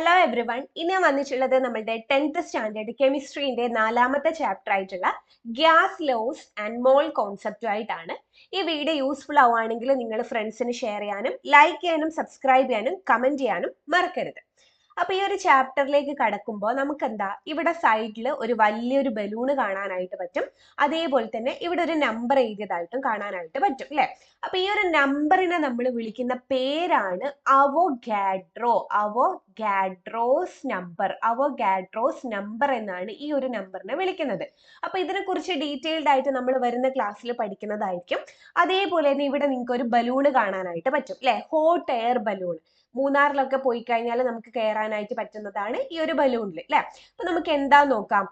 Hello every one. ഇനി വന്നിട്ടുള്ളത് നമ്മളുടെ 10th സ്റ്റാൻഡേർഡ് കെമിസ്ട്രീന്റെ 4ാമത്തെ ചാപ്റ്റർ ആയിട്ടുള്ള ഗ്യാസ് ലോസ് ആൻഡ് മോൾ കോൺസെപ്റ്റും ആയിട്ടാണ്. ഈ വീഡിയോ യൂസ്ഫുൾ ആവുകയാണെങ്കിൽ നിങ്ങൾ ഫ്രണ്ട്സിന് ഷെയർ ചെയ്യാനും ലൈക്ക് ചെയ്യാനും സബ്സ്ക്രൈബ് ചെയ്യാനും കമന്റ് ചെയ്യാനും മറക്കരുത്. അപ്പൊ ഈ ഒരു ചാപ്റ്ററിലേക്ക് കടക്കുമ്പോൾ നമുക്ക് എന്താ ഇവിടെ സൈഡിൽ ഒരു വലിയൊരു ബലൂണ് കാണാനായിട്ട് പറ്റും. അതേപോലെ തന്നെ ഇവിടെ ഒരു നമ്പർ എഴുതിയതായിട്ടും കാണാനായിട്ട് പറ്റും അല്ലെ. അപ്പൊ ഈ ഒരു നമ്പറിനെ നമ്മൾ വിളിക്കുന്ന പേരാണ് അവോഗാഡ്രോസ് നമ്പർ എന്നാണ് ഈ ഒരു നമ്പറിനെ വിളിക്കുന്നത്. അപ്പൊ ഇതിനെ കുറിച്ച് ഡീറ്റെയിൽഡ് ആയിട്ട് നമ്മൾ വരുന്ന ക്ലാസ്സിൽ പഠിക്കുന്നതായിരിക്കും. അതേപോലെ തന്നെ ഇവിടെ നിങ്ങൾക്ക് ഒരു ബലൂണ് കാണാനായിട്ട് പറ്റും അല്ലെ, ഹോട്ട് എയർ ബലൂൺ. മൂന്നാറിലൊക്കെ പോയി കഴിഞ്ഞാൽ നമുക്ക് കയറാനായിട്ട് പറ്റുന്നതാണ് ഈ ഒരു ബലൂണിൽ അല്ലെ. അപ്പൊ നമുക്ക് എന്താ നോക്കാം.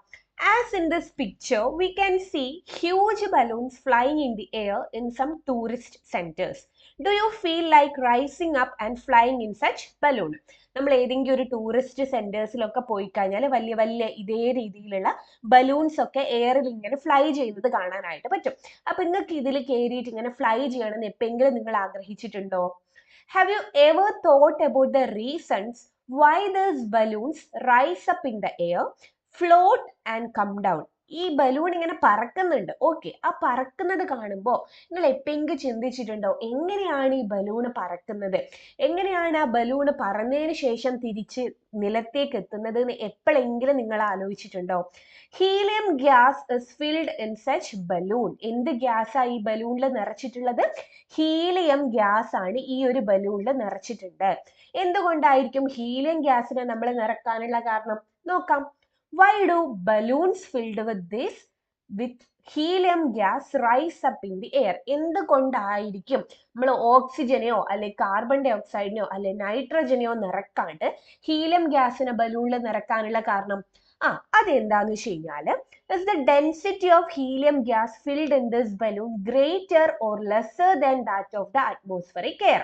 As in this picture, we can see huge balloons flying in the air in some tourist centers. Do you feel like rising up and flying in such balloon? നമ്മൾ ഏതെങ്കിലും ഒരു ടൂറിസ്റ്റ് സെന്റേഴ്സിലൊക്കെ പോയി കഴിഞ്ഞാൽ വലിയ വലിയ ഇതേ രീതിയിലുള്ള ബലൂൺസ് ഒക്കെ എയറിൽ ഇങ്ങനെ ഫ്ലൈ ചെയ്യുന്നത് കാണാനായിട്ട് പറ്റും. അപ്പൊ നിങ്ങൾക്ക് ഇതിൽ കയറിയിട്ട് ഇങ്ങനെ ഫ്ലൈ ചെയ്യണമെന്ന് എപ്പോഴെങ്കിലും നിങ്ങൾ ആഗ്രഹിച്ചിട്ടുണ്ടോ? Have you ever thought about the reasons why these balloons rise up in the air, float and come down? ഈ ബലൂൺ ഇങ്ങനെ പറക്കുന്നുണ്ട്. ഓക്കെ, ആ പറക്കുന്നത് കാണുമ്പോൾ നിങ്ങൾ എപ്പോഴെങ്കിലും ചിന്തിച്ചിട്ടുണ്ടോ എങ്ങനെയാണ് ഈ ബലൂണ് പറക്കുന്നത്, എങ്ങനെയാണ് ആ ബലൂണ് പറന്നതിന് ശേഷം തിരിച്ച് നിലത്തേക്ക് എത്തുന്നത് എന്ന് എപ്പോഴെങ്കിലും നിങ്ങൾ ആലോചിച്ചിട്ടുണ്ടോ? Helium gas is filled in such balloon. എന്ത് ഗ്യാസാ ഈ ബലൂണിൽ നിറച്ചിട്ടുള്ളത്? ഹീലിയം ഗ്യാസ് ആണ് ഈ ഒരു ബലൂണിൽ നിറച്ചിട്ടുണ്ട്. എന്തുകൊണ്ടായിരിക്കും ഹീലിയം ഗ്യാസിനെ നമ്മൾ നിറക്കാനുള്ള കാരണം? നോക്കാം. Why do balloons filled with helium gas rise up in the air? എന്തുകൊണ്ടായിരിക്കും നമ്മൾ ഓക്സിജനെയോ അല്ലെ കാർബൺ ഡൈ ഓക്സൈഡിനെയോ അല്ലെ നൈട്രജനെയോ നിറക്കാണ്ട് ഹീലിയം ഗ്യാസിനെ ബലൂണിൽ നിറക്കാനുള്ള കാരണം? അതെന്താന്ന് വെച്ച് കഴിഞ്ഞാല് is the density of helium gas filled in this balloon greater or lesser than that of the atmospheric air?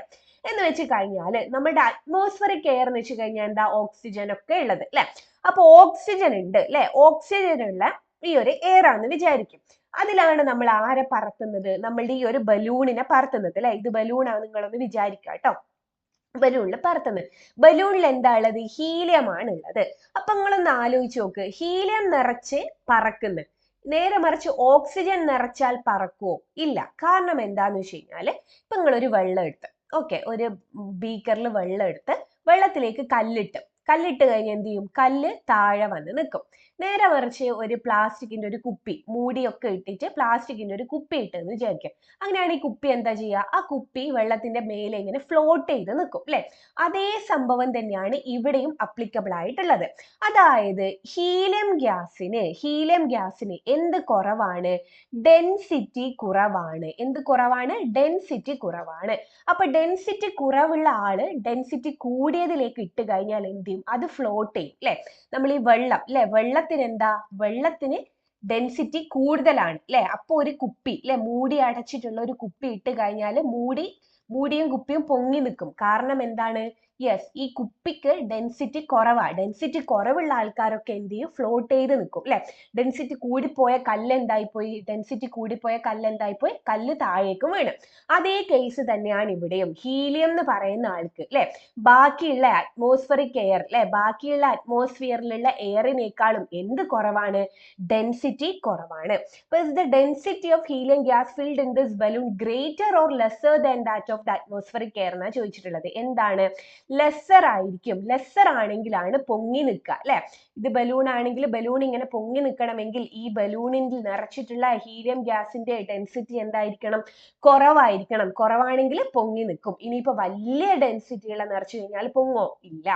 എന്ന് വെച്ച് കഴിഞ്ഞാല് നമ്മുടെ അറ്റ്മോസ്ഫറിക് എയർ എന്ന് വെച്ച് കഴിഞ്ഞാൽ എന്താ, ഓക്സിജൻ ഒക്കെ ഉള്ളത് അല്ലെ. അപ്പൊ ഓക്സിജൻ ഉണ്ട് അല്ലെ, ഓക്സിജൻ ഉള്ള ഈ ഒരു എയർ ആണെന്ന് വിചാരിക്കും. അതിലാണ് നമ്മൾ ആരെ പറത്തുന്നത്, നമ്മളുടെ ഈ ഒരു ബലൂണിനെ പറത്തുന്നത് അല്ലെ. ഇത് ബലൂണാണ് നിങ്ങളൊന്ന് വിചാരിക്കുക കേട്ടോ. ബലൂണിൽ പറത്തുന്നത്. ബലൂണിൽ എന്താ ഉള്ളത്? ഹീലിയം ആണ് ഉള്ളത്. അപ്പൊ നിങ്ങളൊന്ന് ആലോചിച്ച് നോക്ക്, ഹീലിയം നിറച്ച് പറക്കുന്നത്, നേരെ മറിച്ച് ഓക്സിജൻ നിറച്ചാൽ പറക്കുവോ? ഇല്ല. കാരണം എന്താന്ന് വെച്ച് കഴിഞ്ഞാല് ഇപ്പൊ നിങ്ങളൊരു വെള്ളം എടുത്ത്, ഓക്കെ, ഒരു ബീക്കറിൽ വെള്ളം എടുത്ത് വെള്ളത്തിലേക്ക് കല്ലിട്ട് കഴിഞ്ഞ് എന്ത് ചെയ്യും? കല്ല് താഴെ വന്ന് നിൽക്കും. നേരെ മറിച്ച് ഒരു പ്ലാസ്റ്റിക്കിന്റെ ഒരു കുപ്പി മൂടിയൊക്കെ ഇട്ടിട്ട് പ്ലാസ്റ്റിക്കിന്റെ ഒരു കുപ്പി ഇട്ടെന്ന് വിചാരിക്കാം. അങ്ങനെയാണ് ഈ കുപ്പി എന്താ ചെയ്യുക? ആ കുപ്പി വെള്ളത്തിന്റെ മേലെ ഇങ്ങനെ ഫ്ലോട്ട് ചെയ്ത് നിൽക്കും അല്ലെ. അതേ സംഭവം തന്നെയാണ് ഇവിടെയും അപ്ലിക്കബിൾ ആയിട്ടുള്ളത്. അതായത് ഹീലിയം ഗ്യാസിന് എന്ത് കുറവാണ്? ഡെൻസിറ്റി കുറവാണ്. എന്ത് കുറവാണ്? ഡെൻസിറ്റി കുറവാണ്. അപ്പൊ ഡെൻസിറ്റി കുറവുള്ള ആള് ഡെൻസിറ്റി കൂടിയതിലേക്ക് ഇട്ട് കഴിഞ്ഞാൽ എന്ത് ചെയ്യും? അത് ഫ്ലോട്ട് ചെയ്യും അല്ലെ. നമ്മൾ ഈ വെള്ളം അല്ലെ, വെള്ളത്തിന് ഡെൻസിറ്റി കൂടുതലാണ് അല്ലെ. അപ്പൊ ഒരു കുപ്പി അല്ലെ, മൂടി അടച്ചിട്ടുള്ള ഒരു കുപ്പി ഇട്ട് കഴിഞ്ഞാൽ മൂടിയും കുപ്പിയും പൊങ്ങി നിൽക്കും. കാരണം എന്താണ്? യെസ്, ഈ കുപ്പിക്ക് ഡെൻസിറ്റി കുറവാണ്. ഡെൻസിറ്റി കുറവുള്ള ആൾക്കാരൊക്കെ എന്ത് ചെയ്യും? ഫ്ലോട്ട് ചെയ്ത് നിൽക്കും അല്ലെ. ഡെൻസിറ്റി കൂടിപ്പോയ കല്ല് എന്തായിപ്പോയി? കല്ല് താഴേക്കും വീണ്. അതേ കേസ് തന്നെയാണ് ഇവിടെയും. ഹീലിയം എന്ന് പറയുന്ന ആൾക്ക് അല്ലെ, ബാക്കിയുള്ള അറ്റ്മോസ്ഫിയറിലുള്ള എയറിനേക്കാളും എന്ത് കുറവാണ്? ഡെൻസിറ്റി കുറവാണ്. അപ്പൊ is the density of helium gas filled in this balloon greater or lesser than that of the atmospheric air എന്നാ ചോദിച്ചിട്ടുള്ളത്. എന്താണ്? ലെസ്സർ ആയിരിക്കും. ലെസ്സർ ആണെങ്കിലാണ് പൊങ്ങി നിൽക്കുക അല്ലെ. ഇത് ബലൂൺ ആണെങ്കിൽ ബലൂൺ ഇങ്ങനെ പൊങ്ങി നിൽക്കണമെങ്കിൽ ഈ ബലൂണിൽ നിറച്ചിട്ടുള്ള ഹീലിയം ഗ്യാസിന്റെ ഡെൻസിറ്റി എന്തായിരിക്കണം? കുറവാണെങ്കിൽ പൊങ്ങി നിൽക്കും. ഇനിയിപ്പോ വലിയ ഡെൻസിറ്റിയുള്ള നിറച്ചു കഴിഞ്ഞാൽ പൊങ്ങോ? ഇല്ല.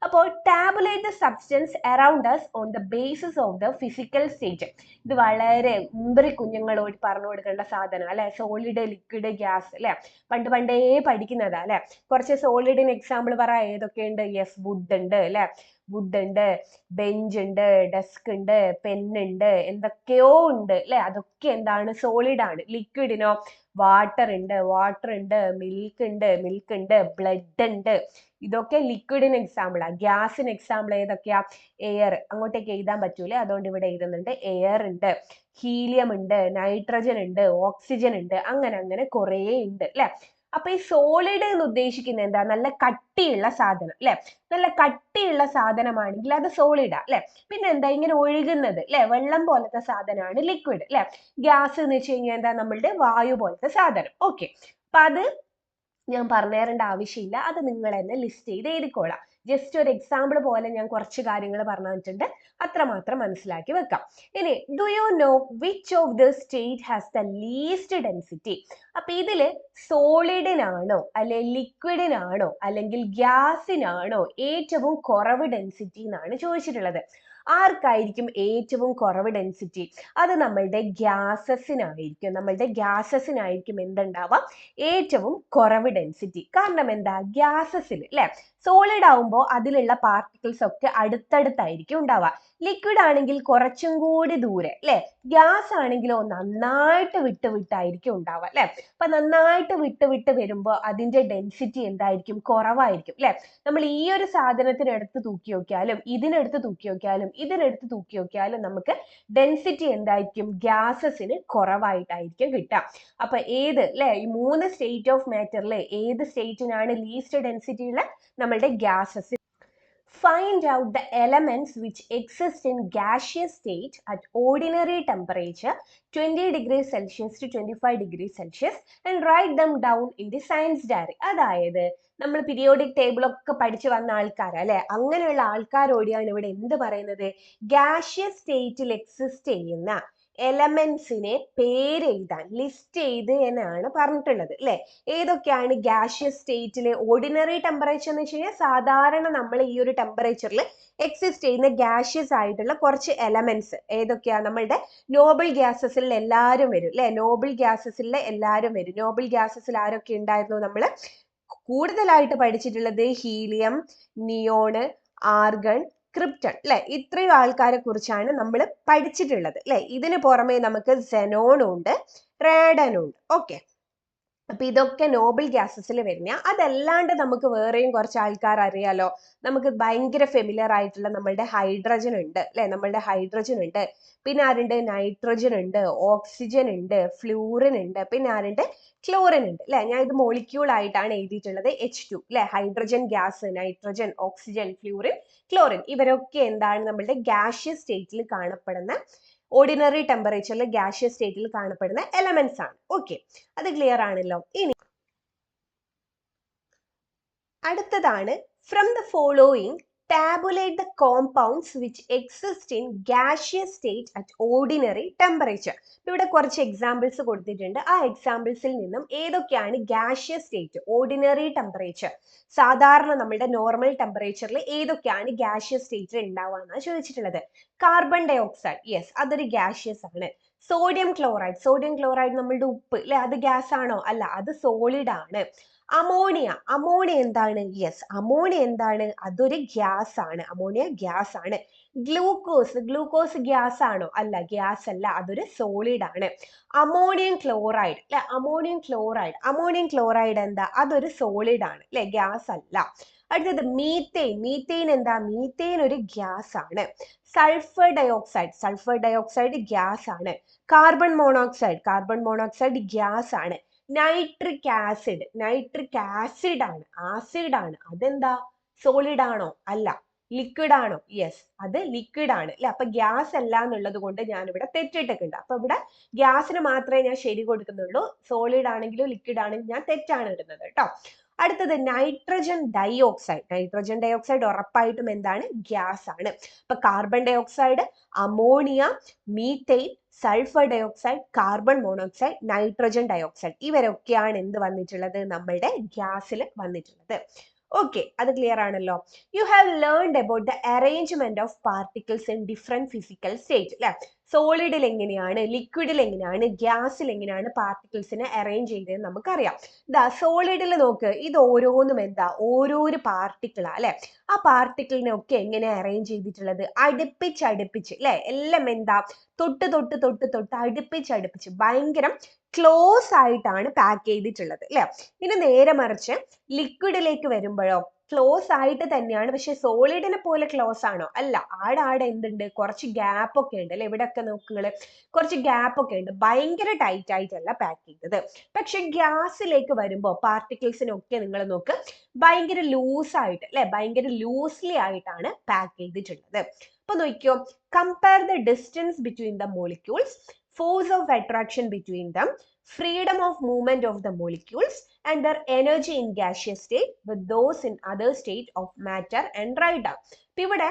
അപ്പോൾ tabulate the substance around us on the basis of the physical state. ഇത് വളരെ മുമ്പ് കുഞ്ഞുങ്ങളോട് പറഞ്ഞു കൊടുക്കേണ്ട സാധനം അല്ലെ. സോളിഡ്, ലിക്വിഡ്, ഗ്യാസ് അല്ലെ, പണ്ടേ പഠിക്കുന്നതാ അല്ലെ. കുറച്ച് സോളിഡിന് എക്സാമ്പിൾ പറ. ഏതൊക്കെയുണ്ട്? യെസ്, വുഡ് ഉണ്ട് അല്ലെ, ബെഞ്ച് ഉണ്ട്, ഡെസ്ക് ഉണ്ട്, പെന്നുണ്ട്, എന്തൊക്കെയോ ഉണ്ട് അല്ലെ. അതൊക്കെ എന്താണ്? സോളിഡ് ആണ്. ലിക്വിഡിനോ? വാട്ടർ ഉണ്ട്, മിൽക്ക് ഉണ്ട്, ബ്ലഡ് ഉണ്ട്. ഇതൊക്കെ ലിക്വിഡിന് എക്സാമ്പിൾ ആ. ഗ്യാസിന് എക്സാമ്പിൾ ഏതൊക്കെയാ? എയർ. അങ്ങോട്ടേക്ക് എഴുതാൻ പറ്റൂലേ, അതുകൊണ്ട് ഇവിടെ എഴുതുന്നുണ്ട്. എയർ ഉണ്ട്, ഹീലിയം ഉണ്ട്, നൈട്രജൻ ഉണ്ട്, ഓക്സിജൻ ഉണ്ട്, അങ്ങനെ കുറേ ഉണ്ട് അല്ലെ. അപ്പൊ ഈ സോളിഡ് എന്ന് ഉദ്ദേശിക്കുന്നത് എന്താ? നല്ല കട്ടിയുള്ള സാധനം അല്ലെ? നല്ല കട്ടിയുള്ള സാധനമാണെങ്കിൽ അത് സോളിഡാ അല്ലെ? പിന്നെ എന്താ? ഇങ്ങനെ ഒഴുകുന്നത് അല്ലെ? വെള്ളം പോലത്തെ സാധനമാണ് ലിക്വിഡ് അല്ലെ? ഗ്യാസ് എന്ന് വെച്ച് കഴിഞ്ഞാൽ എന്താ? നമ്മളുടെ വായു പോലത്തെ സാധനം. ഓക്കെ, അപ്പൊ അത് ഞാൻ പറഞ്ഞു തരേണ്ട ആവശ്യമില്ല, അത് നിങ്ങൾ തന്നെ ലിസ്റ്റ് ചെയ്ത് എഴുതിക്കോളാം. ജസ്റ്റ് ഒരു എക്സാമ്പിൾ പോലെ ഞാൻ കുറച്ച് കാര്യങ്ങൾ പറഞ്ഞു തന്നിട്ടുണ്ട്, അത്രമാത്രം മനസ്സിലാക്കി വെക്കാം. ഇനി do you know which of the state has the least density? അപ്പൊ ഇതില് സോളിഡിനാണോ അല്ലെ ലിക്വിഡിനാണോ അല്ലെങ്കിൽ ഗ്യാസിനാണോ ഏറ്റവും കുറവ് ഡെൻസിറ്റി എന്നാണ് ചോദിച്ചിട്ടുള്ളത്. ആർക്കായിരിക്കും ഏറ്റവും കുറവ് ഡെൻസിറ്റി? അത് നമ്മളുടെ ഗ്യാസസിനായിരിക്കും എന്തുണ്ടാവാം? ഏറ്റവും കുറവ് ഡെൻസിറ്റി. കാരണം എന്താ? ഗ്യാസസിൽ അല്ലെ, സോളിഡ് ആവുമ്പോൾ അതിലുള്ള പാർട്ടിക്കിൾസ് ഒക്കെ അടുത്തടുത്തായിരിക്കും ഉണ്ടാവുക. ലിക്വിഡ് ആണെങ്കിൽ കുറച്ചും കൂടി ദൂരെ അല്ലെ, ഗ്യാസ് ആണെങ്കിലോ നന്നായിട്ട് വിട്ടായിരിക്കും ഉണ്ടാവുക അല്ലെ. അപ്പൊ നന്നായിട്ട് വിട്ട് വരുമ്പോൾ അതിന്റെ ഡെൻസിറ്റി എന്തായിരിക്കും? കുറവായിരിക്കും അല്ലെ. നമ്മൾ ഈ ഒരു സാധനത്തിന് എടുത്ത് തൂക്കി നോക്കിയാലും ഇതിനെടുത്ത് തൂക്കി നോക്കിയാലും നമുക്ക് ഡെൻസിറ്റി എന്തായിരിക്കും? ഗ്യാസസിന് കുറവായിട്ടായിരിക്കും കിട്ടുക. അപ്പൊ ഏത് അല്ലെ, ഈ 3 സ്റ്റേറ്റ് ഓഫ് മാറ്ററിൽ ഏത് സ്റ്റേറ്റിനാണ് ലീസ്റ്റ് ഡെൻസിറ്റി ഉള്ള? നമ്മളുടെ gases. Find out the elements which exist in gaseous state at ordinary temperature 20 degrees Celsius to 25 degrees Celsius and write them down in the science diary. അതായത് നമ്മൾ പീരിയോഡിക് ടേബിൾ ഒക്കെ പഠിച്ചു വന്ന ആൾക്കാരാ അല്ലെ, അങ്ങനെയുള്ള ആൾക്കാരോടെയാണ് ഇവിടെ എന്ത് പറയുന്നത്? ഗാഷ്യസ് സ്റ്റേറ്റിൽ എക്സിസ്റ്റ് ചെയ്യുന്ന എലമെന്റ്സിനെ പേരെഴുതാൻ ലിസ്റ്റ് ചെയ്ത് എന്നാണ് പറഞ്ഞിട്ടുള്ളത് അല്ലെ. ഏതൊക്കെയാണ് ഗാഷ്യസ് സ്റ്റേറ്റിലെ? ഓർഡിനറി ടെമ്പറേച്ചർ എന്ന് വെച്ച് കഴിഞ്ഞാൽ സാധാരണ നമ്മൾ ഈ ഒരു ടെമ്പറേച്ചറിൽ എക്സിസ്റ്റ് ചെയ്യുന്ന ഗാഷ്യസ് ആയിട്ടുള്ള കുറച്ച് എലമെന്റ്സ് ഏതൊക്കെയാ? നമ്മളുടെ നോബിൾ ഗ്യാസസിൽ എല്ലാവരും വരും അല്ലെ. നോബിൾ ഗ്യാസസിൽ ആരൊക്കെ ഉണ്ടായിരുന്നു? നമ്മൾ കൂടുതലായിട്ട് പഠിച്ചിട്ടുള്ളത് ഹീലിയം, നിയോണ്, ആർഗൺ, ക്രിപ്റ്റൺ അല്ലെ. ഇത്രയും ആൾക്കാരെ കുറിച്ചാണ് നമ്മൾ പഠിച്ചിട്ടുള്ളത് അല്ലെ. ഇതിന് പുറമെ നമുക്ക് സെനോണും ഉണ്ട്, റേഡനും ഉണ്ട്. ഓക്കെ, അപ്പൊ ഇതൊക്കെ നോബിൾ ഗ്യാസസിൽ വരുന്ന. അതല്ലാണ്ട് നമുക്ക് വേറെയും കുറച്ച് ആൾക്കാർ അറിയാലോ. നമുക്ക് ഭയങ്കര ഫെമിലിയർ ആയിട്ടുള്ള നമ്മളുടെ ഹൈഡ്രജൻ ഉണ്ട് അല്ലെ. പിന്നെ ആരുണ്ട്? നൈട്രജൻ ഉണ്ട്, ഓക്സിജൻ ഉണ്ട്, ഫ്ലൂറിൻ ഉണ്ട്, പിന്നെ ആരുണ്ട്? ക്ലോറിൻ ഉണ്ട് അല്ലെ. ഞാൻ ഇത് മോളിക്യൂൾ ആയിട്ടാണ് എഴുതിയിട്ടുള്ളത്. H2 അല്ലെ, hydrogen gas, nitrogen, oxygen, fluorine, chlorine. ഇവരൊക്കെ എന്താണ്? നമ്മളുടെ ഗാഷ്യസ് സ്റ്റേറ്റിൽ കാണപ്പെടുന്ന, ഓർഡിനറി ടെമ്പറേച്ചറിൽ ഗാഷ്യസ് സ്റ്റേറ്റിൽ കാണപ്പെടുന്ന എലമെന്റ്സ് ആണ്. ഓക്കെ, അത് ക്ലിയർ ആണല്ലോ. ഇനി അടുത്തതാണ് from the following tabulate the compounds which exist in gaseous state at ordinary temperature. ഇവിടെ കുറച്ച് എക്സാമ്പിൾസ് കൊടുത്തിട്ടുണ്ട്. ആ എക്സാമ്പിൾസിൽ നിന്നും ഏതൊക്കെയാണ് ഗാഷ്യസ് സ്റ്റേറ്റ്, ഓർഡിനറി ടെമ്പറേച്ചർ, സാധാരണ നമ്മുടെ നോർമൽ ടെമ്പറേച്ചറിൽ ഏതൊക്കെയാണ് ഗാഷ്യസ് സ്റ്റേറ്റ് ഉണ്ടാവുക എന്നാണ് ചോദിച്ചിട്ടുള്ളത്. കാർബൺ ഡൈ ഓക്സൈഡ്, യെസ്, അതൊരു ഗാഷ്യസ് ആണ്. സോഡിയം ക്ലോറൈഡ് നമ്മളുടെ ഉപ്പ് അല്ലെ, അത് ഗ്യാസ് ആണോ? അല്ല, അത് സോളിഡ് ആണ്. അമോണിയ എന്താണ്? യെസ്, അമോണിയ എന്താണ്? അതൊരു ഗ്യാസ് ആണ്. ഗ്ലൂക്കോസ് ഗ്യാസ് ആണോ? അല്ല, ഗ്യാസ് അല്ല, അതൊരു സോളിഡ് ആണ്. അമോണിയം ക്ലോറൈഡ് അല്ലെ, അമോണിയം ക്ലോറൈഡ് എന്താ? അതൊരു സോളിഡ് ആണ് അല്ലെ, ഗ്യാസ് അല്ല. അടുത്തത് മീത്തേൻ എന്താ? മീത്തേൻ ഒരു ഗ്യാസ് ആണ്. സൾഫർ ഡയോക്സൈഡ് ഗ്യാസ് ആണ്. കാർബൺ മോണോക്സൈഡ് ഗ്യാസ് ആണ്. നൈട്രിക് ആസിഡ് ആണ്. അതെന്താ? സോളിഡ് ആണോ? അല്ല. ലിക്വിഡ് ആണോ? യെസ്, അത് ലിക്വിഡ് ആണ് അല്ലെ. അപ്പൊ ഗ്യാസ് അല്ല എന്നുള്ളത് കൊണ്ട് ഞാൻ ഇവിടെ തെറ്റിട്ടിട്ടുണ്ട്. അപ്പൊ ഇവിടെ ഗ്യാസിന് മാത്രമേ ഞാൻ ശരി കൊടുക്കുന്നുള്ളൂ. സോളിഡ് ആണെങ്കിലും ലിക്വിഡ് ആണെങ്കിലും ഞാൻ തെറ്റാണ് ഇടുന്നത് കേട്ടോ. അടുത്തത് നൈട്രജൻ ഡൈ ഓക്സൈഡ് ഉറപ്പായിട്ടും എന്താണ്? ഗ്യാസ് ആണ്. അപ്പൊ carbon dioxide, ammonia, methane, sulphur dioxide, carbon monoxide, nitrogen dioxide, ഇവരൊക്കെയാണ് എന്ത് വന്നിട്ടുള്ളത്? നമ്മളുടെ ഗ്യാസിൽ വന്നിട്ടുള്ളത്. ഓക്കെ, അത് ക്ലിയർ ആണല്ലോ. You have learned about the arrangement of particles in different physical state അല്ലെ. സോളിഡിൽ എങ്ങനെയാണ്, ലിക്വിഡിൽ എങ്ങനെയാണ്, ഗ്യാസിൽ എങ്ങനെയാണ് പാർട്ടിക്കിൾസിനെ അറേഞ്ച് ചെയ്തതെന്ന് നമുക്കറിയാം. സോളിഡിൽ നോക്ക്, ഇത് ഓരോന്നും എന്താ? ഓരോരോ പാർട്ടിക്കിളാ അല്ലെ. ആ പാർട്ടിക്കിളിനെ ഒക്കെ എങ്ങനെ അറേഞ്ച് ചെയ്തിട്ടുള്ളത്? അടുപ്പിച്ച് അല്ലെ. എല്ലാം എന്താ? തൊട്ട് അടുപ്പിച്ച് ഭയങ്കര ക്ലോസ് ആയിട്ടാണ് പാക്ക് ചെയ്തിട്ടുള്ളത് അല്ലെ. ഇനി നേരെ മറിച്ച് ലിക്വിഡിലേക്ക് വരുമ്പോഴോ, ക്ലോസ് ആയിട്ട് തന്നെയാണ്. പക്ഷെ സോളിഡിനെ പോലെ ക്ലോസ് ആണോ? അല്ല. ആടെ എന്തുണ്ട്? കുറച്ച് ഗ്യാപ്പ് ഒക്കെ ഉണ്ട് അല്ലെ? ഇവിടെയൊക്കെ നോക്കുകള് കുറച്ച് ഗ്യാപ്പ് ഒക്കെ ഉണ്ട്. ഭയങ്കര ടൈറ്റ് ആയിട്ടല്ല പാക്ക് ചെയ്തത്. പക്ഷെ ഗ്യാസിലേക്ക് വരുമ്പോൾ പാർട്ടിക്കിൾസിനൊക്കെ നിങ്ങൾ നോക്ക് ഭയങ്കര ലൂസ് ആയിട്ട് അല്ലെ? ഭയങ്കര ലൂസ്ലി ആയിട്ടാണ് പാക്ക് ചെയ്തിട്ടുള്ളത്. അപ്പൊ നോക്കിയോ, compare the distance between the molecules, force of attraction between them, freedom of movement of the molecules and their energy in gaseous state with those in other state of matter and write down. ഇപ്പൊ ഇവിടെ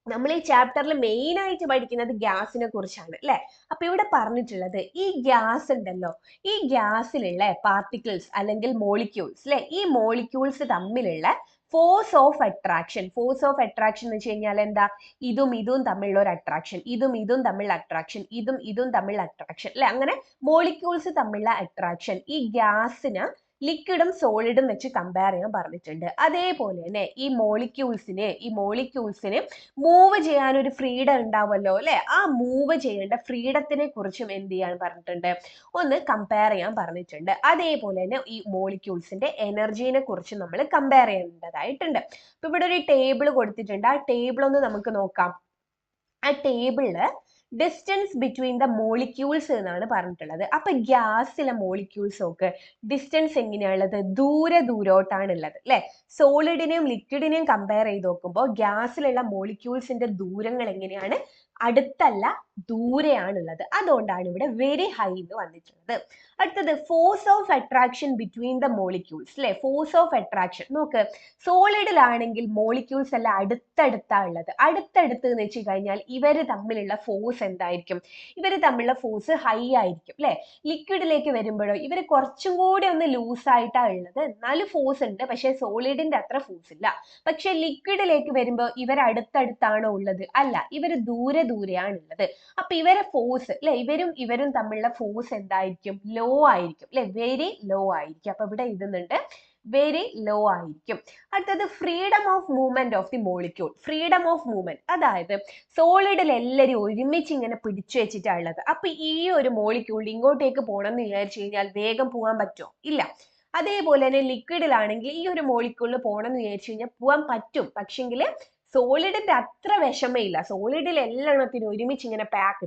നമ്മൾ ഈ ചാപ്റ്ററിൽ main ആയിട്ട് പഠിക്കുന്നത് ഗ്യാസിനെ കുറിച്ചാണ് അല്ലെ? അപ്പൊ ഇവിടെ പറഞ്ഞിട്ടുള്ളത് ഈ ഗ്യാസ് ഉണ്ടല്ലോ, ഈ ഗ്യാസിലുള്ള പാർട്ടിക്കിൾസ് അല്ലെങ്കിൽ മോളിക്യൂൾസ് അല്ലെ, ഈ മോളിക്യൂൾസ് തമ്മിലുള്ള force of attraction. Force of attraction എന്ന് വെച്ച് കഴിഞ്ഞാൽ എന്താ? ഇതും തമ്മിലുള്ള ഒരു അട്രാക്ഷൻ, ഇതും തമ്മിലുള്ള അട്രാക്ഷൻ, ഇതും തമ്മിലുള്ള അട്രാക്ഷൻ അല്ലെ? അങ്ങനെ മോളിക്യൂൾസ് തമ്മിലുള്ള അട്രാക്ഷൻ ഈ ഗ്യാസിന് ലിക്വിഡും സോളിഡും വെച്ച് കമ്പയർ ചെയ്യാൻ പറഞ്ഞിട്ടുണ്ട്. അതേപോലെ തന്നെ ഈ മോളിക്യൂൾസിന് മൂവ് ചെയ്യാൻ ഒരു ഫ്രീഡം ഉണ്ടാവുമല്ലോ അല്ലെ? ആ മൂവ് ചെയ്യേണ്ട ഫ്രീഡത്തിനെ കുറിച്ചും എന്ത് ചെയ്യാൻ പറഞ്ഞിട്ടുണ്ട്? ഒന്ന് കമ്പയർ ചെയ്യാൻ പറഞ്ഞിട്ടുണ്ട്. അതേപോലെ തന്നെ ഈ മോളിക്യൂൾസിന്റെ എനർജീനെ കുറിച്ച് നമ്മൾ കമ്പയർ ചെയ്യേണ്ടതായിട്ടുണ്ട്. അപ്പൊ ഇവിടെ ഒരു ടേബിൾ കൊടുത്തിട്ടുണ്ട്. ആ ടേബിൾ ഒന്ന് നമുക്ക് നോക്കാം. ആ ടേബിളില് ഡിസ്റ്റൻസ് ബിറ്റ്വീൻ ദ മോളിക്യൂൾസ് എന്നാണ് പറഞ്ഞിട്ടുള്ളത്. അപ്പൊ ഗ്യാസിലെ മോളിക്യൂൾസ് ഒക്കെ ഡിസ്റ്റൻസ് എങ്ങനെയാണുള്ളത്? ദൂരോട്ടാണ് ഉള്ളത് അല്ലെ? സോളിഡിനെയും ലിക്വിഡിനെയും കമ്പയർ ചെയ്ത് നോക്കുമ്പോൾ ഗ്യാസിലുള്ള മോളിക്യൂൾസിന്റെ ദൂരങ്ങൾ എങ്ങനെയാണ്? അടുത്തല്ല, ദൂരെയാണുള്ളത്. അതുകൊണ്ടാണ് ഇവിടെ വെരി ഹൈ എന്ന് വന്നിട്ടുള്ളത്. അടുത്തത് force of attraction between the molecules അല്ലെ? ഫോഴ്സ് ഓഫ് അട്രാക്ഷൻ നോക്ക്, സോളിഡിലാണെങ്കിൽ മോളിക്യൂൾസ് എല്ലാം അടുത്തടുത്താ ഉള്ളത്. അടുത്തടുത്ത് എന്ന് വെച്ച് കഴിഞ്ഞാൽ ഇവര് തമ്മിലുള്ള ഫോഴ്സ് എന്തായിരിക്കും? ഇവര് തമ്മിലുള്ള ഫോഴ്സ് ഹൈ ആയിരിക്കും അല്ലെ? ലിക്വിഡിലേക്ക് വരുമ്പോഴോ ഇവര് കുറച്ചും കൂടി ഒന്ന് ലൂസ് ആയിട്ടാ ഉള്ളത്. എന്നാലും ഫോഴ്സ് ഉണ്ട്, പക്ഷെ സോളിഡിന്റെ അത്ര ഫോഴ്സ് ഇല്ല. പക്ഷെ ലിക്വിഡിലേക്ക് വരുമ്പോൾ ഇവർ അടുത്തടുത്താണോ ഉള്ളത്? അല്ല, ഇവര് ദൂരെയാണ് ഉള്ളത്. അപ്പൊ ഇവരെ ഫോഴ്സ് അല്ലെ, ഇവരും തമ്മിലുള്ള ഫോഴ്സ് എന്തായിരിക്കും? ലോ ആയിരിക്കും അല്ലെ? വെരി ലോ ആയിരിക്കും. അപ്പൊ ഇവിടെ എഴുതുന്നുണ്ട് വെരി ലോ ആയിരിക്കും. അടുത്തത് freedom of movement of the molecule. Freedom of movement, അതായത് സോളിഡിൽ എല്ലാവരും ഒരുമിച്ച് ഇങ്ങനെ പിടിച്ചു വെച്ചിട്ടുള്ളത്. അപ്പൊ ഈ ഒരു മോളിക്യൂൾ ഇങ്ങോട്ടേക്ക് പോകണം എന്ന് വിചാരിച്ചു കഴിഞ്ഞാൽ വേഗം പോകാൻ പറ്റുമോ? ഇല്ല. അതേപോലെ തന്നെ ലിക്വിഡിലാണെങ്കിൽ ഈ ഒരു മോളിക്യൂളിൽ പോകണം എന്ന് വിചാരിച്ചു കഴിഞ്ഞാൽ പോകാൻ പറ്റും, പക്ഷെങ്കിൽ സോളിഡിന്റെ അത്ര വിഷമയില്ല. സോളിഡിൽ എല്ലാത്തിനും ഒരുമിച്ച് ഇങ്ങനെ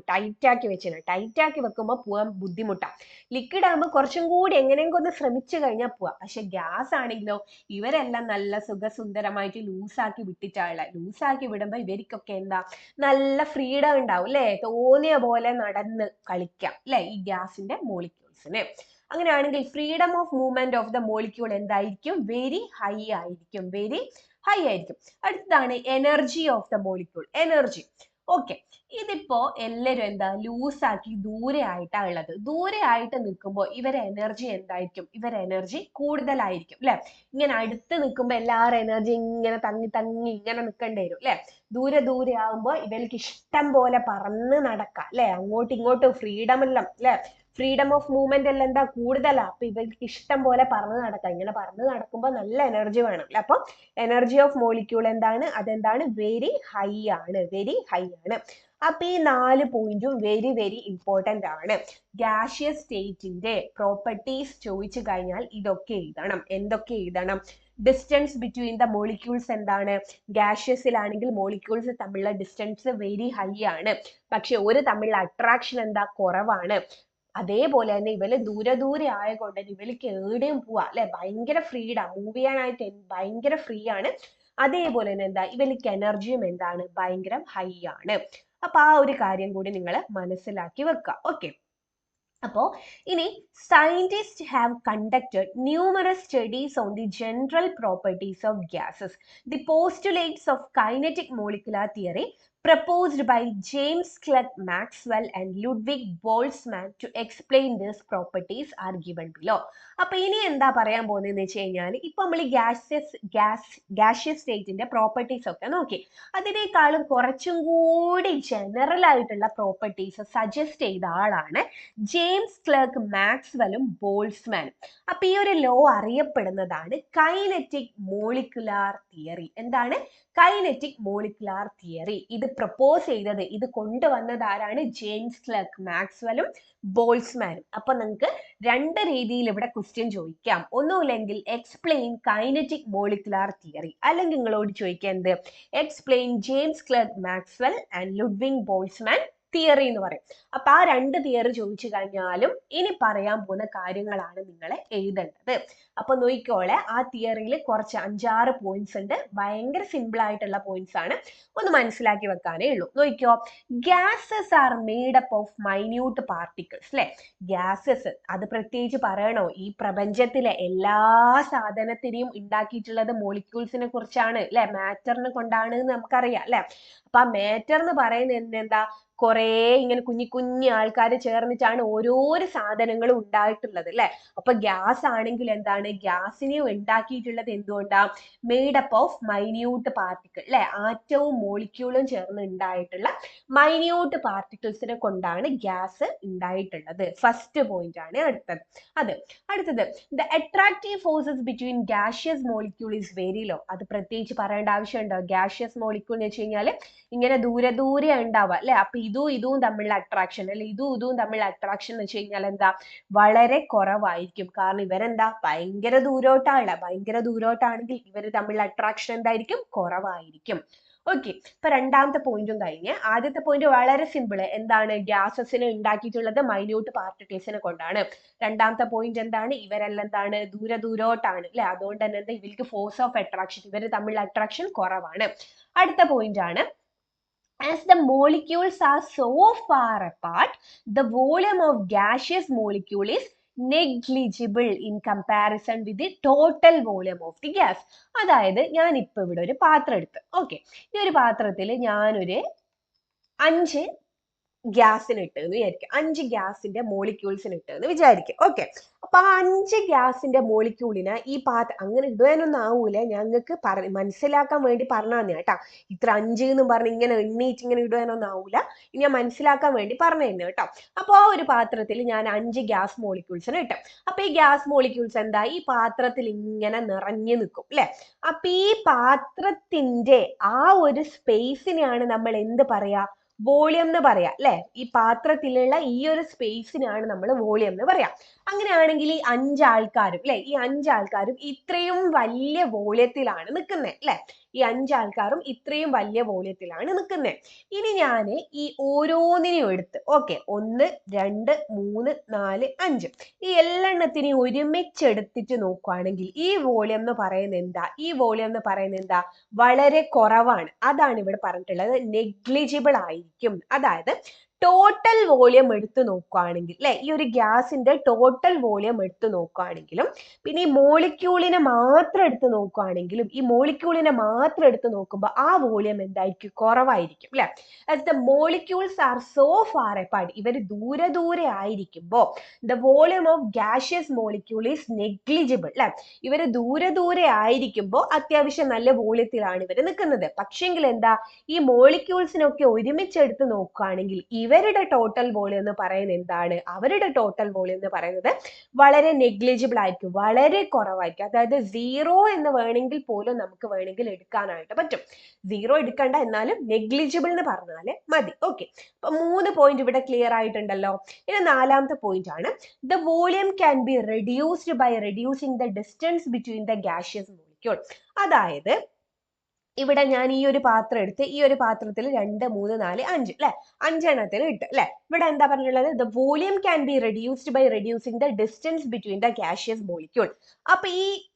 ടൈറ്റ് ആക്കി വെച്ചിട്ടുണ്ട്. ടൈറ്റ് ആക്കി വെക്കുമ്പോൾ പോകാൻ ബുദ്ധിമുട്ടാണ്. ലിക്വിഡ് ആകുമ്പോൾ കുറച്ചും കൂടി എങ്ങനെയെങ്കിലും ഒന്ന് ശ്രമിച്ചു കഴിഞ്ഞാൽ പോവാം. പക്ഷെ ഗ്യാസ് ആണെങ്കിലോ ഇവരെല്ലാം നല്ല സുഖസുന്ദരമായിട്ട് ലൂസാക്കി വിട്ടിട്ടാണ്. ലൂസാക്കി വിടുമ്പോൾ ഇവർക്കൊക്കെ എന്താ നല്ല ഫ്രീഡം ഉണ്ടാവും അല്ലെ? തോന്നിയ പോലെ നടന്ന് കളിക്കാം അല്ലെ ഈ ഗ്യാസിന്റെ മോളിക്യൂൾസിന്. അങ്ങനെയാണെങ്കിൽ freedom of movement of the molecule എന്തായിരിക്കും? വെരി ഹൈ ആയിരിക്കും. വെരി ഹൈ ആയിരിക്കും. അടുത്തതാണ് energy of the molecule. Energy okay, ഇതിപ്പോ എല്ലാവരും എന്താ ലൂസാക്കി ദൂരെ ആയിട്ടാണ് ഉള്ളത്. ദൂരെ ആയിട്ട് നിൽക്കുമ്പോൾ ഇവരെ എനർജി എന്തായിരിക്കും? ഇവരെ എനർജി കൂടുതലായിരിക്കും അല്ലെ? ഇങ്ങനെ അടുത്ത് നിൽക്കുമ്പോൾ എല്ലാവരും എനർജി ഇങ്ങനെ തങ്ങി ഇങ്ങനെ നിൽക്കേണ്ടി വരും അല്ലെ? ദൂരെ ആവുമ്പോൾ ഇവർക്ക് ഇഷ്ടം പോലെ പറന്ന് നടക്കാം അല്ലെ? അങ്ങോട്ടും ഇങ്ങോട്ടും ഫ്രീഡം എല്ലാം അല്ലെ? ഫ്രീഡം ഓഫ് മൂവ്മെന്റ് എല്ലാം എന്താ കൂടുതലാ. അപ്പൊ ഇവർക്ക് ഇഷ്ടം പോലെ പറന്ന് നടക്കാം. ഇങ്ങനെ പറന്ന് നടക്കുമ്പോൾ നല്ല എനർജി വേണം അല്ലെ? അപ്പൊ എനർജി ഓഫ് മോളിക്യൂൾ എന്താണ്? അതെന്താണ്? വെരി ഹൈ ആണ്. വെരി ഹൈ ആണ്. അപ്പൊ ഈ 4 പോയിന്റും വെരി ഇമ്പോർട്ടന്റ് ആണ്. ഗാഷിയസ് സ്റ്റേറ്റിന്റെ പ്രോപ്പർട്ടീസ് ചോദിച്ചു കഴിഞ്ഞാൽ ഇതൊക്കെ എഴുതണം. എന്തൊക്കെ എഴുതണം? ഡിസ്റ്റൻസ് ബിറ്റ്വീൻ ദ മോളിക്യൂൾസ് എന്താണ്? ഗാഷ്യസിലാണെങ്കിൽ മോളിക്യൂൾസ് തമ്മിലുള്ള ഡിസ്റ്റൻസ് വെരി ഹൈ ആണ്, പക്ഷെ ഒരു തമ്മിലുള്ള അട്രാക്ഷൻ എന്താ? കുറവാണ്. അതേപോലെ തന്നെ ഇവര് ദൂരെ ആയതുകൊണ്ട് ഇവർക്ക് എവിടെയും പോവാ അല്ലെ? ഭയങ്കര ഫ്രീഡാ, മൂവ് ചെയ്യാനായിട്ട് ഭയങ്കര ഫ്രീ ആണ്. അതേപോലെ തന്നെ എന്താ? ഇവർക്ക് എനർജിയും എന്താണ്? ഭയങ്കര ഹൈ ആണ്. അപ്പൊ ആ ഒരു കാര്യം കൂടി നിങ്ങൾ മനസ്സിലാക്കി വെക്കുക. ഓക്കെ, അപ്പോൾ ഇനി scientists have conducted numerous studies on the general properties of gases. The postulates of kinetic molecular theory proposed by James Clerk Maxwell and Ludwig Boltzmann to explain these properties are given below. അപ്പൊ ഇനി എന്താ പറയാൻ പോകുന്നതെന്ന് വെച്ച് കഴിഞ്ഞാൽ ഇപ്പൊ നമ്മൾ ഗാഷ്യസ് സ്റ്റേറ്റിന്റെ പ്രോപ്പർട്ടീസ് ഒക്കെ നോക്കി. അതിനേക്കാളും കുറച്ചും കൂടി ജനറൽ ആയിട്ടുള്ള പ്രോപ്പർട്ടീസ് സജസ്റ്റ് ചെയ്ത ആളാണ് ജെയിംസ് ക്ലർക്ക് മാക്സ്വെല്ലും ബോൾട്സ്മാനും. അപ്പൊ ഈ ഒരു ലോ അറിയപ്പെടുന്നതാണ് കൈനറ്റിക് മോളിക്കുലാർ തിയറി. എന്താണ്? Kinetic molecular theory. ഇത് പ്രപ്പോസ് ചെയ്തത്, ഇത് കൊണ്ടുവന്നത് ആരാണ്? ജെയിംസ് ക്ലർക്ക് മാക്സ്വെല്ലും ബോൾട്സ്മാനും. അപ്പൊ നിങ്ങൾക്ക് രണ്ട് രീതിയിൽ ഇവിടെ ക്വസ്റ്റ്യൻ ചോദിക്കാം. ഒന്നുമില്ലെങ്കിൽ എക്സ്പ്ലെയിൻ കൈനറ്റിക് മോളിക്കുലാർ തിയറി, അല്ലെങ്കിൽ നിങ്ങളോട് ചോദിക്കാം എന്ത്? Explain James clerk Maxwell and Ludwig Boltzmann theory എന്ന് പറയും. അപ്പൊ ആ രണ്ട് തിയറി ചോദിച്ചു കഴിഞ്ഞാലും ഇനി പറയാൻ പോകുന്ന കാര്യങ്ങളാണ് നിങ്ങൾ എഴുതേണ്ടത്. അപ്പൊ നോക്കിക്കോളെ, ആ തിയറിയിൽ കുറച്ച് 5-6 പോയിന്റ്സ് ഉണ്ട്. ഭയങ്കര സിമ്പിൾ ആയിട്ടുള്ള പോയിന്റ്സ് ആണ്, ഒന്ന് മനസ്സിലാക്കി വെക്കാനേ ഉള്ളൂ. നോക്കിക്കോ, gases are made up of minute particles. അല്ലെ, ഗ്യാസസ് അത് പ്രത്യേകിച്ച് പറയണോ? ഈ പ്രപഞ്ചത്തിലെ എല്ലാ സാധനത്തിനെയും ഉണ്ടാക്കിയിട്ടുള്ളത് മോളിക്യൂൾസിനെ കുറിച്ചാണ്. അല്ലെ, മാറ്ററിനെ കൊണ്ടാണ് എന്ന് നമുക്കറിയാം. അല്ലെ, അപ്പൊ ആ മാറ്റർ എന്ന് പറയുന്നത് എന്താ? കുറേ ഇങ്ങനെ കുഞ്ഞി കുഞ്ഞി ആൾക്കാർ ചേർന്നിട്ടാണ് ഓരോരോ സാധനങ്ങളും ഉണ്ടായിട്ടുള്ളത്. അല്ലെ, അപ്പൊ ഗ്യാസ് ആണെങ്കിൽ എന്താണ്? ഗ്യാസിനെ ഉണ്ടാക്കിയിട്ടുള്ളത് എന്തുകൊണ്ടാ? Made up of minute particle. അല്ലെ, ആറ്റവും മോളിക്യൂളും ചേർന്ന് ഉണ്ടായിട്ടുള്ള മൈന്യൂട്ട് പാർട്ടിക്കിൾസിനെ കൊണ്ടാണ് ഗ്യാസ് ഉണ്ടായിട്ടുള്ളത്. ഫസ്റ്റ് പോയിന്റ് ആണ് അടുത്തത് the attractive forces between gaseous molecule is very low. അത് പ്രത്യേകിച്ച് പറയേണ്ട ആവശ്യമുണ്ടോ? ഗാഷിയസ് മോളിക്യൂൾ എന്ന് വെച്ച് കഴിഞ്ഞാൽ ഇങ്ങനെ ദൂരെ ദൂരെ ഉണ്ടാവുക. അല്ലെ, അപ്പൊ ഇതും തമ്മിലുള്ള അട്രാക്ഷൻ, അല്ലെ ഇതും തമ്മിലുള്ള അട്രാക്ഷൻ എന്ന് വെച്ച് കഴിഞ്ഞാൽ എന്താ? വളരെ കുറവായിരിക്കും. കാരണം ഇവരെന്താ? ഭയങ്കര ദൂരോട്ടാണെങ്കിൽ ഇവർ തമ്മിലുള്ള അട്രാക്ഷൻ എന്തായിരിക്കും? കുറവായിരിക്കും. ഓക്കെ, ഇപ്പൊ രണ്ടാമത്തെ പോയിന്റും കഴിഞ്ഞ്. ആദ്യത്തെ പോയിന്റ് വളരെ സിമ്പിൾ. എന്താണ്? ഗ്യാസസിനെ ഉണ്ടാക്കിയിട്ടുള്ളത് മൈന്യൂട്ട് പാർട്ടിക്കിൾസിനെ കൊണ്ടാണ്. രണ്ടാമത്തെ പോയിന്റ് എന്താണ്? ഇവരെല്ലാം എന്താണ്? ദൂരോട്ടാണ്. അല്ലെ, അതുകൊണ്ട് തന്നെ എന്താ? ഇവർക്ക് ഫോഴ്സ് ഓഫ് അട്രാക്ഷൻ, ഇവർ തമ്മിലുള്ള അട്രാക്ഷൻ കുറവാണ്. അടുത്ത പോയിന്റ് ആണ്, as the molecules are so far apart, the volume of gaseous molecule is negligible in comparison with the total volume of the gas. അതായത് ഞാൻ ഇപ്പൊ ഇവിടെ ഒരു പാത്രം എടുത്ത്, ഓക്കെ, ഈ ഒരു പാത്രത്തിൽ ഞാനൊരു 5 ഗ്യാസിന് ഇട്ടെന്ന് വിചാരിക്കുക. 5 ഗ്യാസിന്റെ മോളിക്യൂൾസിന് ഇട്ടെന്ന് വിചാരിക്കുക. ഓക്കെ, അപ്പൊ ആ 5 ഗ്യാസിന്റെ മോളിക്യൂളിന് ഈ പാത്രം അങ്ങനെ ഇടുവാനൊന്നും ആവൂല, ഞങ്ങൾക്ക് മനസ്സിലാക്കാൻ വേണ്ടി പറഞ്ഞാൽ കേട്ടാ. ഇത്ര 5 എന്ന് പറഞ്ഞ് ഇങ്ങനെ എണ്ണീറ്റ് ഇങ്ങനെ ഇടുവാനൊന്നും ആവൂല, ഞാൻ മനസ്സിലാക്കാൻ വേണ്ടി പറഞ്ഞു തന്നെ കേട്ടോ. അപ്പൊ ആ ഒരു പാത്രത്തിൽ ഞാൻ 5 ഗ്യാസ് മോളിക്യൂൾസിന് ഇട്ടു. അപ്പൊ ഈ ഗ്യാസ് മോളിക്യൂൾസ് എന്താ? ഈ പാത്രത്തിൽ ഇങ്ങനെ നിറഞ്ഞു നിൽക്കും. അല്ലെ, അപ്പൊ ഈ പാത്രത്തിന്റെ ആ ഒരു സ്പേസിനെയാണ് നമ്മൾ എന്ത് പറയാ? വോളിയം എന്ന് പറയാം. അല്ലെ, ഈ പാത്രത്തിലുള്ള ഈ ഒരു സ്പേസിനാണ് നമ്മൾ വോളിയം എന്ന് പറയാം. അങ്ങനെയാണെങ്കിൽ ഈ 5 ആൾക്കാരും, അല്ലെ, ഈ 5 ആൾക്കാരും ഇത്രയും വലിയ വോളിയത്തിലാണ് നിൽക്കുന്നത്. അല്ലെ, ഈ 5 ആൾക്കാരും ഇത്രയും വലിയ വോളിയത്തിലാണ് നിൽക്കുന്നത്. ഇനി ഞാൻ ഈ ഓരോന്നിനെയും എടുത്ത്, ഓക്കെ, 1 2 3 4 5 ഈ എല്ലെണ്ണത്തിനെയും ഒരുമിച്ച് എടുത്തിട്ട് നോക്കുകയാണെങ്കിൽ ഈ വോളിയം എന്ന് പറയുന്നത് എന്താ? ഈ വോളിയം എന്ന് പറയുന്നത് എന്താ? വളരെ കുറവാണ്. അതാണ് ഇവിടെ പറഞ്ഞിട്ടുള്ളത്, നെഗ്ലിജിബിൾ ആയിരിക്കും. അതായത് ടോട്ടൽ വോളിയം എടുത്തു നോക്കുകയാണെങ്കിൽ, അല്ലെ, ഈ ഒരു ഗ്യാസിന്റെ ടോട്ടൽ വോളിയം എടുത്തു നോക്കുകയാണെങ്കിലും പിന്നെ ഈ മോളിക്യൂളിനെ മാത്രം എടുത്ത് നോക്കുകയാണെങ്കിലും ഈ മോളിക്യൂളിനെ മാത്രം എടുത്ത് നോക്കുമ്പോൾ ആ വോളിയം എന്തായിരിക്കും? കുറവായിരിക്കും. അല്ലെ, as the molecules are so far apart, ഇവർ ദൂരെ ആയിരിക്കുമ്പോൾ the volume of gaseous molecule is negligible. അല്ലെ, ഇവർ ദൂരെ ആയിരിക്കുമ്പോൾ അത്യാവശ്യം നല്ല വോളിയത്തിലാണ് ഇവർ നിൽക്കുന്നത്. പക്ഷെങ്കിൽ എന്താ? ഈ മോളിക്യൂൾസിനൊക്കെ ഒരുമിച്ച് എടുത്ത് നോക്കുകയാണെങ്കിൽ ഇവരുടെ ടോട്ടൽ വോളിയം എന്ന് പറയുന്നത് എന്താണ്? അവരുടെ ടോട്ടൽ വോളിയം എന്ന് പറയുന്നത് വളരെ നെഗ്ലിജിബിൾ ആയിരിക്കും, വളരെ കുറവായിരിക്കും. അതായത് 0 എന്ന് വേണമെങ്കിൽ പോലും നമുക്ക് വേണമെങ്കിൽ എടുക്കാനായിട്ട് പറ്റും. 0 എടുക്കണ്ട, എന്നാലും നെഗ്ലിജിബിൾ എന്ന് പറഞ്ഞാല് മതി. ഓക്കെ, അപ്പൊ 3 പോയിന്റ് ഇവിടെ ക്ലിയർ ആയിട്ടുണ്ടല്ലോ. ഇനി നാലാമത്തെ പോയിന്റ് ആണ്, the volume can be reduced by reducing the distance between the gaseous molecule. അതായത് ഇവിടെ ഞാൻ ഈ ഒരു പാത്രം എടുത്ത് ഈ ഒരു പാത്രത്തിൽ 2 3 4 5 അല്ലെ 5 എണ്ണത്തിന് ഇട്ട്. അല്ലെ, ഇവിടെ എന്താ പറഞ്ഞിട്ടുള്ളത്? The volume can be reduced by reducing the distance between the gaseous molecule. അപ്പൊ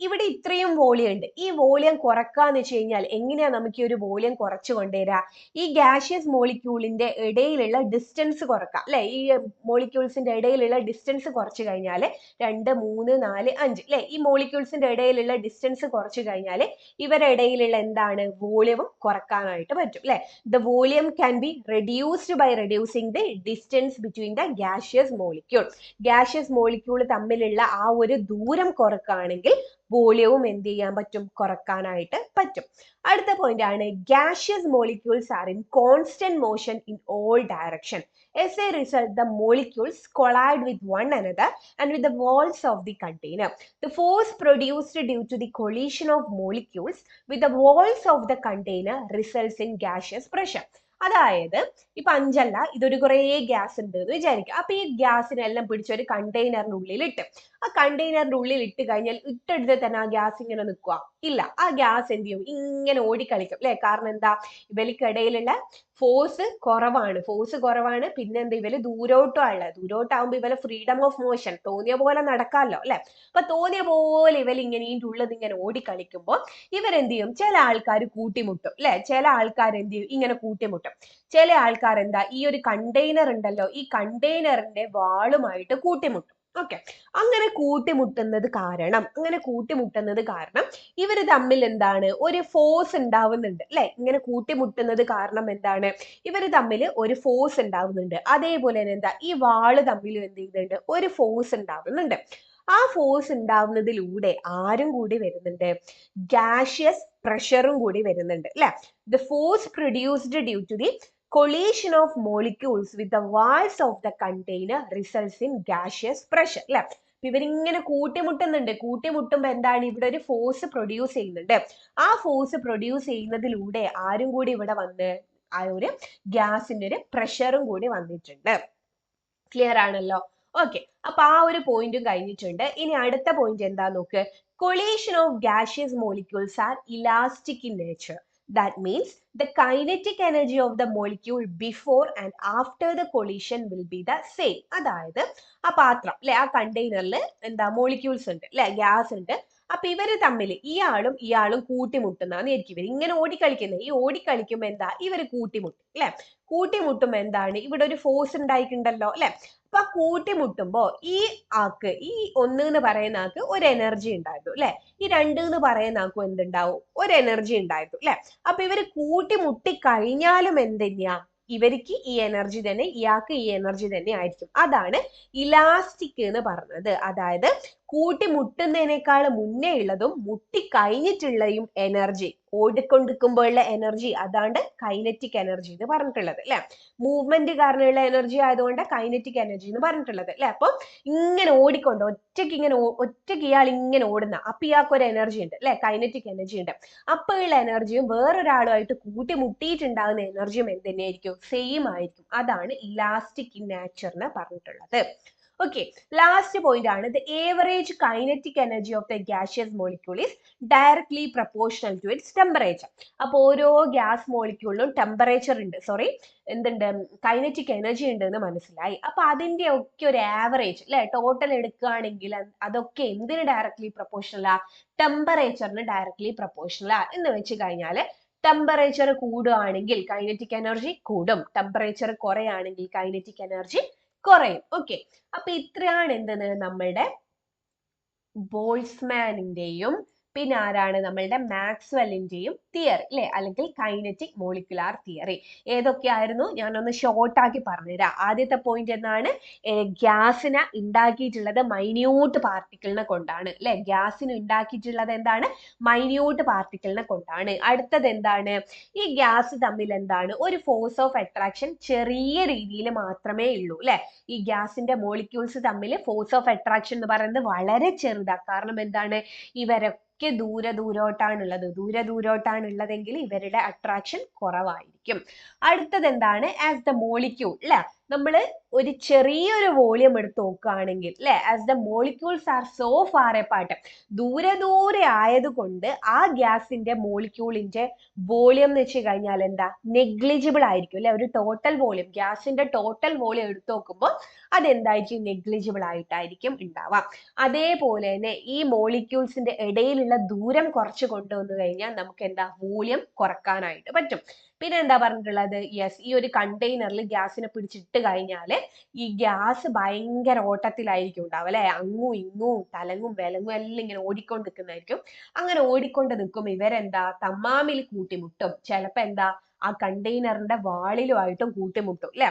ഇവിടെ ഇത്രയും വോളിയം ഉണ്ട്, ഈ വോളിയം കുറക്കാന്ന് വെച്ച് കഴിഞ്ഞാൽ എങ്ങനെയാ നമുക്ക് ഈ ഒരു വോളിയം കുറച്ചു കൊണ്ടുവരാ? ഈ ഗാഷിയസ് മോളിക്യൂളിന്റെ ഇടയിലുള്ള ഡിസ്റ്റൻസ് കുറക്കാം. അല്ലെ, ഈ മോളിക്യൂൾസിന്റെ ഇടയിലുള്ള ഡിസ്റ്റൻസ് കുറച്ചു കഴിഞ്ഞാൽ 2 3 4 5 അല്ലെ, ഈ മോളിക്യൂൾസിന്റെ ഇടയിലുള്ള ഡിസ്റ്റൻസ് കുറച്ചു കഴിഞ്ഞാൽ ഇവരുടെ ഇടയിലുള്ള എന്താണ്? വോളിയവും കുറക്കാനായിട്ട് പറ്റും. അല്ലെ, the volume can be reduced by reducing the distance between the gaseous molecule. Gaseous molecule തമ്മിലുള്ള ആ ഒരു ദൂരം കുറക്കുകയാണെങ്കിൽ വോളിയവും എന്ത് ചെയ്യാൻ പറ്റും, കുറക്കാനായിട്ട് പറ്റും. അടുത്ത പോയിന്റ് ആണ് gaseous molecules are in constant motion in all direction. As a result, the molecules collide with one another and with the walls of the container. The force produced due to the collision of molecules with the walls of the container results in gaseous pressure. അതായത് ഇപ്പൊ അഞ്ചല്ല, ഇതൊരു കുറേ gas ഉണ്ട് എന്ന് വിചാരിക്കുക. അപ്പൊ ഈ ഗ്യാസിനെല്ലാം പിടിച്ച് ഒരു കണ്ടെയ്നറിന്റെ ഉള്ളിൽ ഇട്ട്, ആ കണ്ടെയ്നറിന്റെ ഉള്ളിൽ ഇട്ട് കഴിഞ്ഞാൽ ഇട്ടെടുത്ത് തന്നെ ആ ഗ്യാസ് ഇങ്ങനെ നിൽക്കുക ഇല്ല. ആ ഗ്യാസ് എന്ത് ചെയ്യും, ഇങ്ങനെ ഓടിക്കളിക്കും അല്ലെ. കാരണം എന്താ, ഇവൽക്കിടയിലുള്ള ഫോഴ്സ് കുറവാണ്. പിന്നെ എന്താ, ഇവര് ദൂരോട്ടാവുമ്പോ ഇവരെ ഫ്രീഡം ഓഫ് മോഷൻ, തോന്നിയ പോലെ നടക്കാമല്ലോ അല്ലെ. അപ്പൊ തോന്നിയ പോലെ ഇവർ ഇങ്ങനെ ഇതിൻ്റെ ഉള്ളത് ഇങ്ങനെ ഓടിക്കളിക്കുമ്പോൾ ഇവരെന്ത് ചെയ്യും, ചില ആൾക്കാർ കൂട്ടിമുട്ടും അല്ലെ. ചില ആൾക്കാർ എന്ത് ചെയ്യും, ഇങ്ങനെ കൂട്ടിമുട്ടും. ചില ആൾക്കാർ എന്താ, ഈ ഒരു കണ്ടെയ്നർ ഉണ്ടല്ലോ, ഈ കണ്ടെയ്നറിന്റെ വാളുമായിട്ട് കൂട്ടിമുട്ടും. ഓക്കെ, അങ്ങനെ കൂട്ടിമുട്ടുന്നത് കാരണം ഇവര് തമ്മിൽ എന്താണ്, ഒരു ഫോഴ്സ് ഉണ്ടാവുന്നുണ്ട് അല്ലെ. ഇങ്ങനെ കൂട്ടിമുട്ടുന്നത് കാരണം എന്താണ്, ഇവര് തമ്മിൽ ഒരു ഫോഴ്സ് ഉണ്ടാവുന്നുണ്ട്. അതേപോലെ തന്നെ എന്താ, ഈ വാള് തമ്മിൽ എന്ത് ചെയ്യുന്നുണ്ട്, ഒരു ഫോഴ്സ് ഉണ്ടാവുന്നുണ്ട്. ആ ഫോഴ്സ് ഉണ്ടാവുന്നതിലൂടെ ആരും കൂടി വരുന്നുണ്ട്, gaseous പ്രഷറും കൂടി വരുന്നുണ്ട് അല്ലെ. The force produced due to the collision of molecules with the walls of the container results in gaseous pressure അല്ലെ. ഇവരിങ്ങനെ കൂട്ടിമുട്ടുമ്പോ എന്താണ്, ഇവിടെ ഒരു ഫോഴ്സ് പ്രൊഡ്യൂസ് ചെയ്യുന്നുണ്ട്. ആ ഫോഴ്സ് പ്രൊഡ്യൂസ് ചെയ്യുന്നതിലൂടെ ആരും കൂടി ഇവിടെ വന്ന് ആ ഒരു ഗ്യാസിന്റെ ഒരു പ്രഷറും കൂടി വന്നിട്ടുണ്ട്. ക്ലിയർ ആണല്ലോ. ഓക്കെ, അപ്പൊ ആ ഒരു പോയിന്റും കഴിഞ്ഞിട്ടുണ്ട്. ഇനി അടുത്ത പോയിന്റ് എന്താ നോക്ക്. Collision of gaseous molecules are elastic in nature. That means the kinetic energy of the molecule before and after the collision will be the same. അതായത് ആ പാത്രം അല്ലെ, ആ കണ്ടെയ്നറിൽ എന്താ മോളിക്യൂൾസ് ഉണ്ട് അല്ലെ, ഗ്യാസ് ഉണ്ട്. അപ്പൊ ഇവര് തമ്മിൽ ഇയാളും കൂട്ടിമുട്ടുന്നതാണ് ആയിരിക്കും. ഇവർ ഇങ്ങനെ ഓടിക്കളിക്കുന്നത്, ഈ ഓടിക്കളിക്കുമ്പോ എന്താ, ഇവര് കൂട്ടിമുട്ടും അല്ലെ. കൂട്ടിമുട്ടുമ്പോ എന്താണ്, ഇവിടെ ഒരു ഫോഴ്സ് ഉണ്ടായിട്ടുണ്ടല്ലോ അല്ലെ. അപ്പൊ കൂട്ടിമുട്ടുമ്പോ ഈ ഒന്ന് എന്ന് പറയുന്ന ആൾക്ക് ഒരു എനർജി ഉണ്ടായിരുന്നു അല്ലെ. ഈ രണ്ട് എന്ന് പറയുന്ന ആൾക്കും എന്തുണ്ടാവും, ഒരു എനർജി ഉണ്ടായിരുന്നു അല്ലെ. അപ്പൊ ഇവര് കൂട്ടിമുട്ടി കഴിഞ്ഞാലും എന്തെന്നെയാ, ഇവർക്ക് ഈ എനർജി തന്നെ, ഇയാൾക്ക് ഈ എനർജി തന്നെ ആയിരിക്കും. അതാണ് ഇലാസ്റ്റിക് എന്ന് പറഞ്ഞത്. അതായത് കൂട്ടിമുട്ടുന്നതിനേക്കാൾ മുന്നേ ഉള്ളതും മുട്ടി കഴിഞ്ഞിട്ടുള്ളതും എനർജി, ഓടിക്കൊണ്ടിരിക്കുമ്പോഴുള്ള എനർജി, അതാണ് കൈനറ്റിക് എനർജി എന്ന് പറഞ്ഞിട്ടുള്ളത് അല്ലെ. മൂവ്മെന്റ് കാരണമുള്ള എനർജി ആയതുകൊണ്ട് കൈനറ്റിക് എനർജി എന്ന് പറഞ്ഞിട്ടുള്ളത് അല്ലെ. അപ്പൊ ഇങ്ങനെ ഓടിക്കൊണ്ട് ഒറ്റയ്ക്ക് ഇയാൾ ഇങ്ങനെ ഓടുന്ന, അപ്പൊ ഇയാൾക്ക് ഒരു എനർജി ഉണ്ട് അല്ലെ, കൈനറ്റിക് എനർജി ഉണ്ട്. അപ്പൊ ഉള്ള എനർജിയും വേറൊരാളുമായിട്ട് കൂട്ടിമുട്ടിയിട്ടുണ്ടാകുന്ന എനർജിയും എന്തുതന്നെയായിരിക്കും, സെയിം ആയിരിക്കും. അതാണ് ഇലാസ്റ്റിക് ഇൻ നാച്ചർ എന്ന് പറഞ്ഞിട്ടുള്ളത്. Okay, last point ആണ് the average kinetic energy of the gaseous molecule is directly proportional to its temperature. അപ്പോൾ ഓരോ ഗ്യാസ് മോളിക്യൂളിലും ടെമ്പറേച്ചർ ഉണ്ട്, എന്തുണ്ട്, കൈനറ്റിക് എനർജി ഉണ്ട് എന്ന് മനസ്സിലായി. അപ്പൊ അതിന്റെ ഒക്കെ ഒരു ആവറേജ് അല്ലെ, ടോട്ടൽ എടുക്കുകയാണെങ്കിൽ അതൊക്കെ എന്തിന് ഡയറക്ട്ലി പ്രൊപ്പോർഷണലാ, ടെമ്പറേച്ചറിന് ഡയറക്ട്ലി പ്രൊപ്പോർഷണലാ എന്ന് വെച്ച് കഴിഞ്ഞാൽ ടെമ്പറേച്ചർ കൂടുകയാണെങ്കിൽ കൈനറ്റിക് എനർജി കൂടും, ടെമ്പറേച്ചർ കുറയാണെങ്കിൽ കൈനറ്റിക് എനർജി കുറയും. ഓക്കെ, അപ്പൊ ഇത്രയാണ് എന്തെന്ന് നമ്മളുടെ ബോൾട്സ്മാനിന്റെയും പിന്നെ ആരാണ് നമ്മളുടെ മാക്സ്വെല്ലിന്റെയും തിയറി അല്ലെ, അല്ലെങ്കിൽ കൈനറ്റിക് മോളിക്കുലാർ തിയറി. ഏതൊക്കെയായിരുന്നു ഞാനൊന്ന് ഷോർട്ട് ആക്കി പറഞ്ഞുതരാം. ആദ്യത്തെ പോയിന്റ് എന്താണ്, ഗ്യാസിനെ ഉണ്ടാക്കിയിട്ടുള്ളത് മൈന്യൂട്ട് പാർട്ടിക്കിളിനെ കൊണ്ടാണ് അല്ലെ. ഗ്യാസിന് ഉണ്ടാക്കിയിട്ടുള്ളത് എന്താണ്, മൈന്യൂട്ട് പാർട്ടിക്കിളിനെ കൊണ്ടാണ്. അടുത്തത് എന്താണ്, ഈ ഗ്യാസ് തമ്മിൽ എന്താണ്, ഒരു ഫോഴ്സ് ഓഫ് അട്രാക്ഷൻ ചെറിയ രീതിയിൽ മാത്രമേ ഉള്ളൂ അല്ലെ. ഈ ഗ്യാസിന്റെ മോളിക്യൂൾസ് തമ്മിൽ ഫോഴ്സ് ഓഫ് അട്രാക്ഷൻ എന്ന് പറയുന്നത് വളരെ ചെറുതാ. കാരണം എന്താണ്, ഇവരൊക്കെ ദൂരത്താണുള്ളതെങ്കിൽ ഇവരുടെ അട്രാക്ഷൻ കുറവായിരിക്കും. അടുത്തത് എന്താണ്, ആസ് ദ മോളിക്യൂൾ അല്ലെ, നമ്മൾ ഒരു ചെറിയൊരു വോളിയം എടുത്ത് നോക്കുകയാണെങ്കിൽ അല്ലെ, as the molecules are so far apart, ദൂരെ ആയതുകൊണ്ട് ആ ഗ്യാസിന്റെ മോളിക്യൂളിന്റെ വോളിയം എന്ന് വെച്ച് കഴിഞ്ഞാൽ എന്താ, നെഗ്ലിജിബിൾ ആയിരിക്കും അല്ലെ. ഒരു ടോട്ടൽ വോളിയം, ഗ്യാസിന്റെ ടോട്ടൽ വോളിയം എടുത്തു നോക്കുമ്പോൾ അതെന്തായിരിക്കും, നെഗ്ലിജിബിൾ ആയിട്ടായിരിക്കും ഉണ്ടാവാം. അതേപോലെ തന്നെ ഈ മോളിക്യൂൾസിന്റെ ഇടയിലുള്ള ദൂരം കുറച്ച് കൊണ്ടുവന്നു കഴിഞ്ഞാൽ നമുക്ക് എന്താ, വോളിയം കുറക്കാനായിട്ട് പറ്റും. പിന്നെ എന്താ പറഞ്ഞിട്ടുള്ളത്, യെസ്, ഈ ഒരു കണ്ടെയ്നറിൽ ഗ്യാസിനെ പിടിച്ചിട്ട് കഴിഞ്ഞാൽ ഈ ഗ്യാസ് ഭയങ്കര ഓട്ടത്തിലായിരിക്കും ഉണ്ടാവും അല്ലെ. അങ്ങും ഇങ്ങും തലങ്ങും വിലങ്ങും എല്ലാം ഇങ്ങനെ ഓടിക്കൊണ്ട് നിൽക്കുന്നതായിരിക്കും. അങ്ങനെ ഓടിക്കൊണ്ട് നിൽക്കും ഇവരെന്താ, തമ്മാമിൽ കൂട്ടിമുട്ടും. ചിലപ്പോ എന്താ, ആ കണ്ടെയ്നറിന്റെ വാളിലുമായിട്ടും കൂട്ടിമുട്ടും അല്ലെ.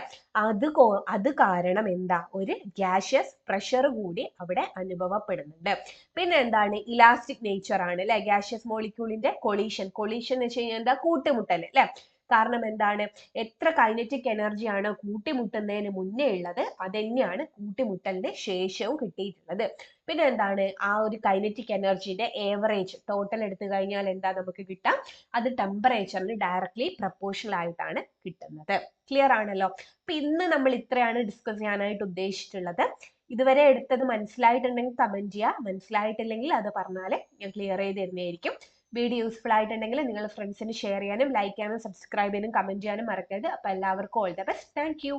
അത് കാരണം എന്താ, ഒരു ഗ്യാഷ്യസ് പ്രഷർ കൂടി അവിടെ അനുഭവപ്പെടുന്നുണ്ട്. പിന്നെ എന്താണ്, ഇലാസ്റ്റിക് നേച്ചർ ആണ് അല്ലെ ഗ്യാഷ്യസ് മോളിക്യൂളിന്റെ കൊളീഷൻ എന്ന് വെച്ച് കഴിഞ്ഞാൽ എന്താ, കൂട്ടിമുട്ടൽ അല്ലെ. കാരണം എന്താണ്, എത്ര കൈനറ്റിക് എനർജിയാണ് കൂട്ടിമുട്ടുന്നതിന് മുന്നേ ഉള്ളത്, അത് തന്നെയാണ് കൂട്ടിമുട്ടലിന് ശേഷവും കിട്ടിയിട്ടുള്ളത്. പിന്നെ എന്താണ്, ആ ഒരു കൈനറ്റിക് എനർജിന്റെ ഏവറേജ് ടോട്ടൽ എടുത്തു കഴിഞ്ഞാൽ എന്താ നമുക്ക് കിട്ടാം, അത് ടെമ്പറേച്ചറിന് ഡയറക്ട്ലി പ്രപ്പോർഷണൽ ആയിട്ടാണ് കിട്ടുന്നത്. ക്ലിയർ ആണല്ലോ. അപ്പൊ ഇന്ന് നമ്മൾ ഇത്രയാണ് ഡിസ്കസ് ചെയ്യാനായിട്ട് ഉദ്ദേശിച്ചിട്ടുള്ളത്. ഇതുവരെ എടുത്തത് മനസ്സിലായിട്ടുണ്ടെങ്കിൽ കമന്റ് ചെയ്യുക, മനസ്സിലായിട്ടില്ലെങ്കിൽ അത് പറഞ്ഞാൽ ഞാൻ ക്ലിയർ ചെയ്ത് തരുന്നതായിരിക്കും. വീഡിയോ യൂസ്ഫുൾ ആയിട്ടുണ്ടെങ്കിൽ നിങ്ങൾ ഫ്രണ്ട്സിന് ഷെയർ ചെയ്യാനും ലൈക്ക് ചെയ്യാനും സബ്സ്ക്രൈബ് ചെയ്യാനും കമന്റ് ചെയ്യാനും മറക്കരുത്. അപ്പൊ എല്ലാവർക്കും all the best. Thank you.